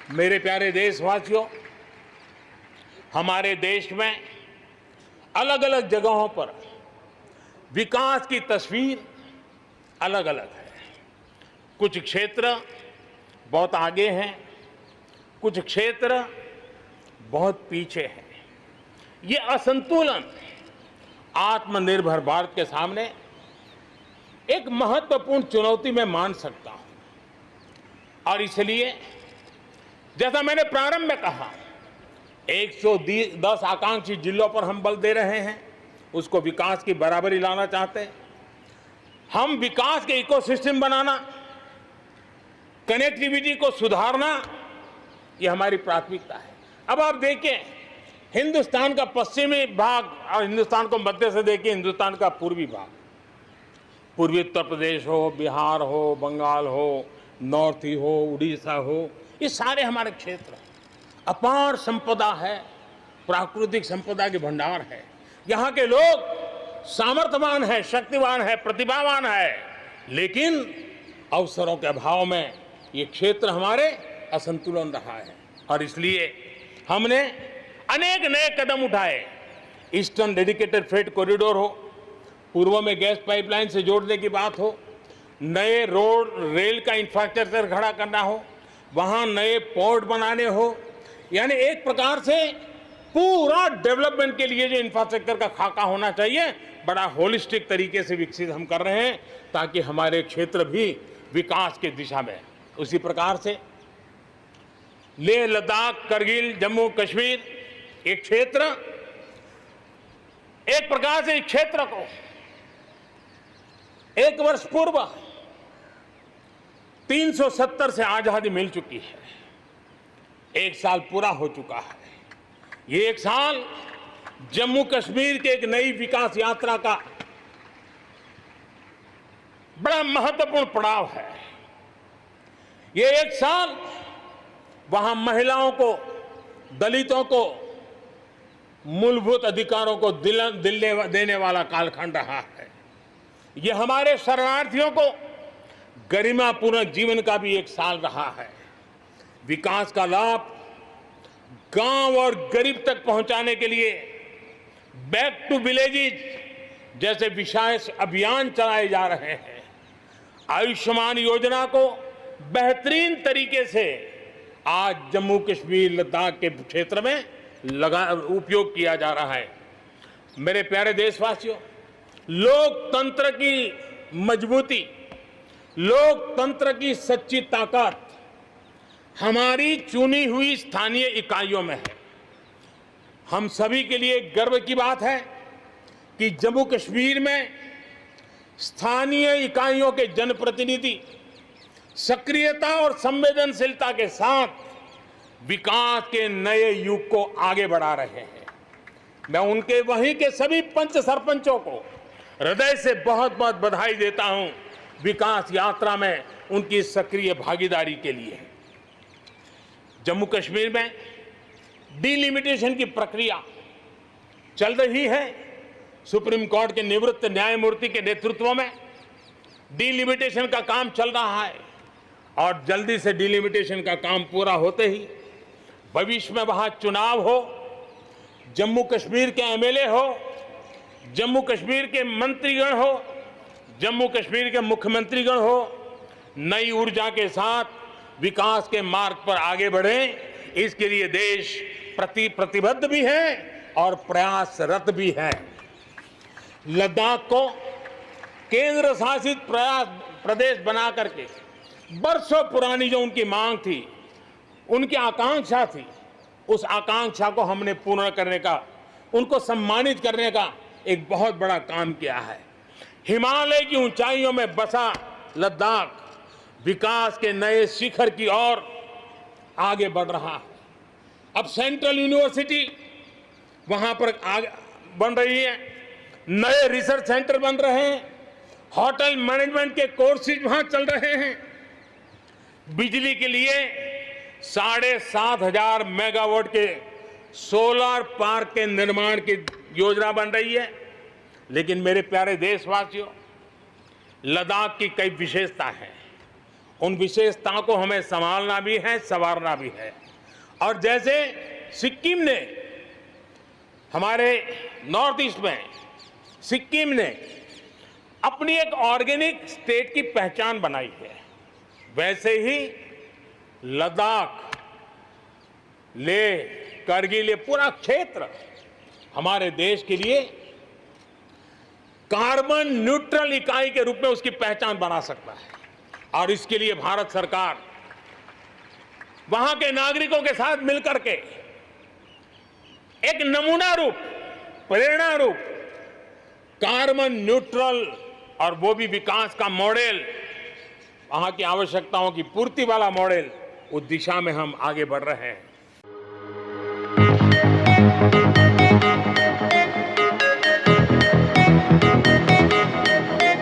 मेरे प्यारे देशवासियों, हमारे देश में अलग अलग जगहों पर विकास की तस्वीर अलग अलग है। कुछ क्षेत्र बहुत आगे हैं, कुछ क्षेत्र बहुत पीछे हैं। ये असंतुलन आत्मनिर्भर भारत के सामने एक महत्वपूर्ण चुनौती मैं मान सकता हूं। और इसलिए जैसा मैंने प्रारंभ में कहा, 110 आकांक्षी जिलों पर हम बल दे रहे हैं, उसको विकास की बराबरी लाना चाहते हैं। हम विकास के इकोसिस्टम बनाना, कनेक्टिविटी को सुधारना, ये हमारी प्राथमिकता है। अब आप देखिए, हिंदुस्तान का पश्चिमी भाग और हिंदुस्तान को मध्य से देखिए, हिंदुस्तान का पूर्वी भाग, पूर्वी उत्तर प्रदेश हो, बिहार हो, बंगाल हो, नॉर्थ ही हो, उड़ीसा हो, ये सारे हमारे क्षेत्र हैं। अपार संपदा है, प्राकृतिक संपदा के भंडार है। यहाँ के लोग सामर्थ्यवान है, शक्तिवान है, प्रतिभावान है, लेकिन अवसरों के अभाव में ये क्षेत्र हमारे असंतुलन रहा है। और इसलिए हमने अनेक नए कदम उठाए। ईस्टर्न डेडिकेटेड फ्रेट कॉरिडोर हो, पूर्व में गैस पाइपलाइन से जोड़ने की बात हो, नए रोड रेल का इंफ्रास्ट्रक्चर खड़ा करना हो, वहाँ नए पोर्ट बनाने हो, यानी एक प्रकार से पूरा डेवलपमेंट के लिए जो इंफ्रास्ट्रक्चर का खाका होना चाहिए, बड़ा होलिस्टिक तरीके से विकसित हम कर रहे हैं, ताकि हमारे क्षेत्र भी विकास की दिशा में। उसी प्रकार से लेह लद्दाख, करगिल, जम्मू कश्मीर, एक क्षेत्र, एक प्रकार से इस क्षेत्र को एक वर्ष पूर्व 370 से आजादी मिल चुकी है। एक साल पूरा हो चुका है। ये एक साल जम्मू कश्मीर के एक नई विकास यात्रा का बड़ा महत्वपूर्ण पड़ाव है। ये एक साल वहां महिलाओं को, दलितों को मूलभूत अधिकारों को देने वाला कालखंड रहा है। ये हमारे शरणार्थियों को गरिमापूर्ण जीवन का भी एक साल रहा है। विकास का लाभ गांव और गरीब तक पहुंचाने के लिए बैक टू विलेजेस जैसे विशेष अभियान चलाए जा रहे हैं। आयुष्मान योजना को बेहतरीन तरीके से आज जम्मू कश्मीर, लद्दाख के क्षेत्र में उपयोग किया जा रहा है। मेरे प्यारे देशवासियों, लोकतंत्र की मजबूती, लोकतंत्र की सच्ची ताकत हमारी चुनी हुई स्थानीय इकाइयों में है। हम सभी के लिए गर्व की बात है कि जम्मू कश्मीर में स्थानीय इकाइयों के जनप्रतिनिधि सक्रियता और संवेदनशीलता के साथ विकास के नए युग को आगे बढ़ा रहे हैं। मैं उनके वहीं के सभी पंच सरपंचों को हृदय से बहुत बहुत बधाई देता हूं, विकास यात्रा में उनकी सक्रिय भागीदारी के लिए। जम्मू कश्मीर में डिलिमिटेशन की प्रक्रिया चल रही है। सुप्रीम कोर्ट के निवृत्त न्यायमूर्ति के नेतृत्व में डिलिमिटेशन का काम चल रहा है और जल्दी से डिलिमिटेशन का काम पूरा होते ही भविष्य में वहां चुनाव हो, जम्मू कश्मीर के एमएलए हो, जम्मू कश्मीर के मंत्रीगण हो, जम्मू कश्मीर के मुख्यमंत्रीगण हो, नई ऊर्जा के साथ विकास के मार्ग पर आगे बढ़े। इसके लिए देश प्रतिबद्ध भी है और प्रयासरत भी है। लद्दाख को केंद्र शासित प्रदेश बना करके बरसों पुरानी जो उनकी मांग थी, उनकी आकांक्षा थी, उस आकांक्षा को हमने पूर्ण करने का, उनको सम्मानित करने का एक बहुत बड़ा काम किया है। हिमालय की ऊंचाइयों में बसा लद्दाख विकास के नए शिखर की ओर आगे बढ़ रहा है। अब सेंट्रल यूनिवर्सिटी वहां पर बन रही है, नए रिसर्च सेंटर बन रहे हैं, होटल मैनेजमेंट के कोर्सेज वहां चल रहे हैं। बिजली के लिए 7,500 मेगावाट के सोलर पार्क के निर्माण की योजना बन रही है। लेकिन मेरे प्यारे देशवासियों, लद्दाख की कई विशेषता है उन विशेषताओं को हमें संभालना भी है, संवारना भी है। और जैसे सिक्किम ने, हमारे नॉर्थ ईस्ट में सिक्किम ने अपनी एक ऑर्गेनिक स्टेट की पहचान बनाई है, वैसे ही लद्दाख, लेह, करगिल, ये पूरा क्षेत्र हमारे देश के लिए कार्बन न्यूट्रल इकाई के रूप में उसकी पहचान बना सकता है। और इसके लिए भारत सरकार वहां के नागरिकों के साथ मिलकर के एक नमूना रूप, प्रेरणा रूप कार्बन न्यूट्रल और वो भी विकास का मॉडल, वहां की आवश्यकताओं की पूर्ति वाला मॉडल, उस दिशा में हम आगे बढ़ रहे हैं।